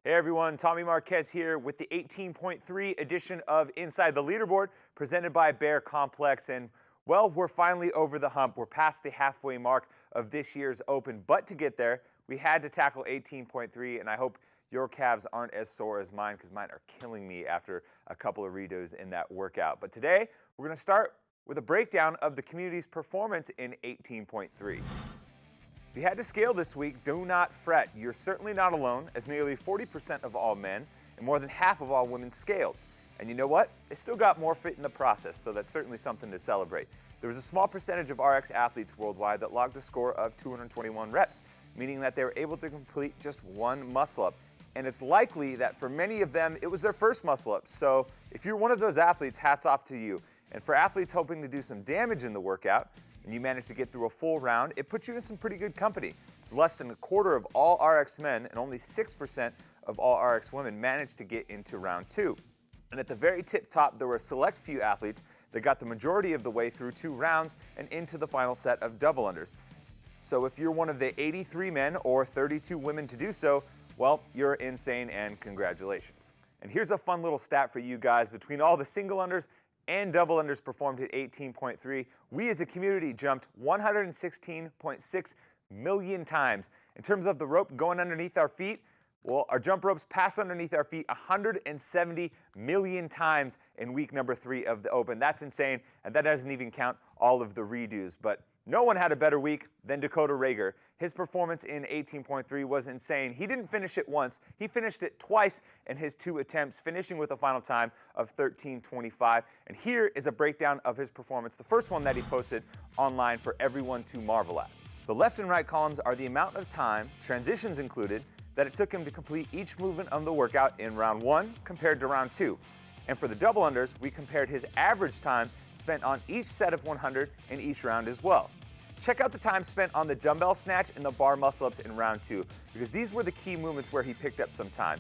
Hey everyone, Tommy Marquez here with the 18.3 edition of Inside the Leaderboard presented by Bear Complex. And well, we're finally over the hump. We're past the halfway mark of this year's Open. But to get there, we had to tackle 18.3, and I hope your calves aren't as sore as mine because mine are killing me after a couple of redos in that workout. But today, we're going to start with a breakdown of the community's performance in 18.3. If you had to scale this week, do not fret. You're certainly not alone, as nearly 40% of all men and more than half of all women scaled. And you know what? They still got more fit in the process, so that's certainly something to celebrate. There was a small percentage of RX athletes worldwide that logged a score of 221 reps, meaning that they were able to complete just one muscle-up. And it's likely that for many of them, it was their first muscle-up. So if you're one of those athletes, hats off to you. And for athletes hoping to do some damage in the workout, and you managed to get through a full round, it puts you in some pretty good company. It's less than a quarter of all RX men and only 6% of all RX women managed to get into round 2. And at the very tip top, there were a select few athletes that got the majority of the way through 2 rounds and into the final set of double unders. So if you're one of the 83 men or 32 women to do so, well, you're insane and congratulations. And here's a fun little stat for you guys. Between all the single unders and double unders performed at 18.3, we as a community jumped 116.6 million times. In terms of the rope going underneath our feet, well, our jump ropes passed underneath our feet 170 million times in week number 3 of the Open. That's insane, and that doesn't even count all of the redos. But no one had a better week than Dakota Rager. His performance in 18.3 was insane. He didn't finish it once. He finished it twice in his 2 attempts, finishing with a final time of 13:25. And here is a breakdown of his performance, the first one that he posted online for everyone to marvel at. The left and right columns are the amount of time, transitions included, that it took him to complete each movement of the workout in round 1 compared to round 2. And for the double unders, we compared his average time spent on each set of 100 in each round as well. Check out the time spent on the dumbbell snatch and the bar muscle-ups in round 2, because these were the key movements where he picked up some time.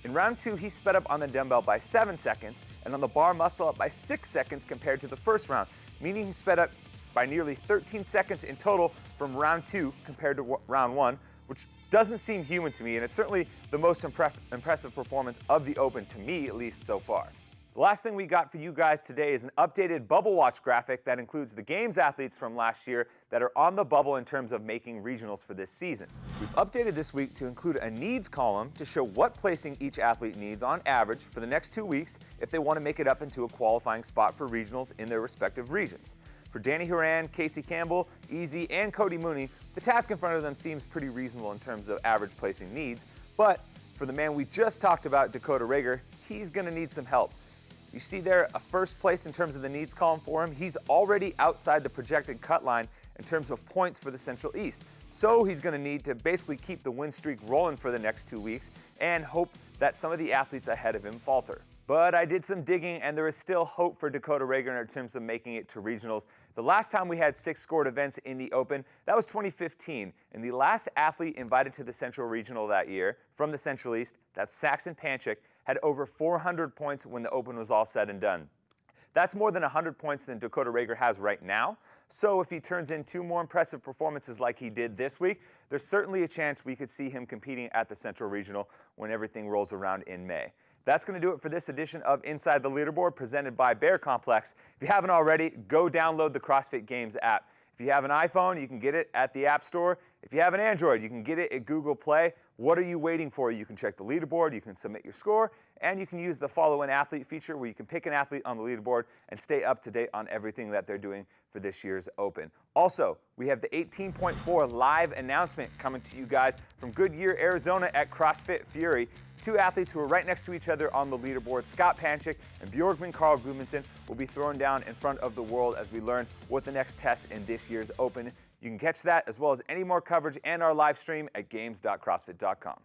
In round 2, he sped up on the dumbbell by 7 seconds and on the bar muscle-up by 6 seconds compared to the first round, meaning he sped up by nearly 13 seconds in total from round 2 compared to round 1, which doesn't seem human to me, and it's certainly the most impressive performance of the Open, to me at least so far. The last thing we got for you guys today is an updated Bubble Watch graphic that includes the Games athletes from last year that are on the bubble in terms of making regionals for this season. We've updated this week to include a needs column to show what placing each athlete needs on average for the next 2 weeks if they want to make it up into a qualifying spot for regionals in their respective regions. For Danny Horan, Casey Campbell, Easy, and Cody Mooney, the task in front of them seems pretty reasonable in terms of average placing needs, but for the man we just talked about, Dakota Rager, he's going to need some help. You see there a first place in terms of the needs column for him. He's already outside the projected cut line in terms of points for the Central East. So he's going to need to basically keep the win streak rolling for the next 2 weeks and hope that some of the athletes ahead of him falter. But I did some digging, and there is still hope for Dakota Rager in terms of making it to regionals. The last time we had 6 scored events in the Open, that was 2015. And the last athlete invited to the Central Regional that year from the Central East, that's Saxon Panchik, had over 400 points when the Open was all said and done. That's more than 100 points than Dakota Rager has right now. So if he turns in 2 more impressive performances like he did this week, there's certainly a chance we could see him competing at the Central Regional when everything rolls around in May. That's going to do it for this edition of Inside the Leaderboard presented by Bear Complex. If you haven't already, go download the CrossFit Games app. If you have an iPhone, you can get it at the App Store. If you have an Android, you can get it at Google Play. What are you waiting for? You can check the leaderboard, you can submit your score, and you can use the Follow an Athlete feature where you can pick an athlete on the leaderboard and stay up to date on everything that they're doing for this year's Open. Also, we have the 18.4 live announcement coming to you guys from Goodyear, Arizona at CrossFit Fury. 2 athletes who are right next to each other on the leaderboard, Scott Panchik and Bjorgvin Carl Gudmundsson, will be thrown down in front of the world as we learn what the next test in this year's Open. You can catch that as well as any more coverage and our live stream at games.crossfit.com.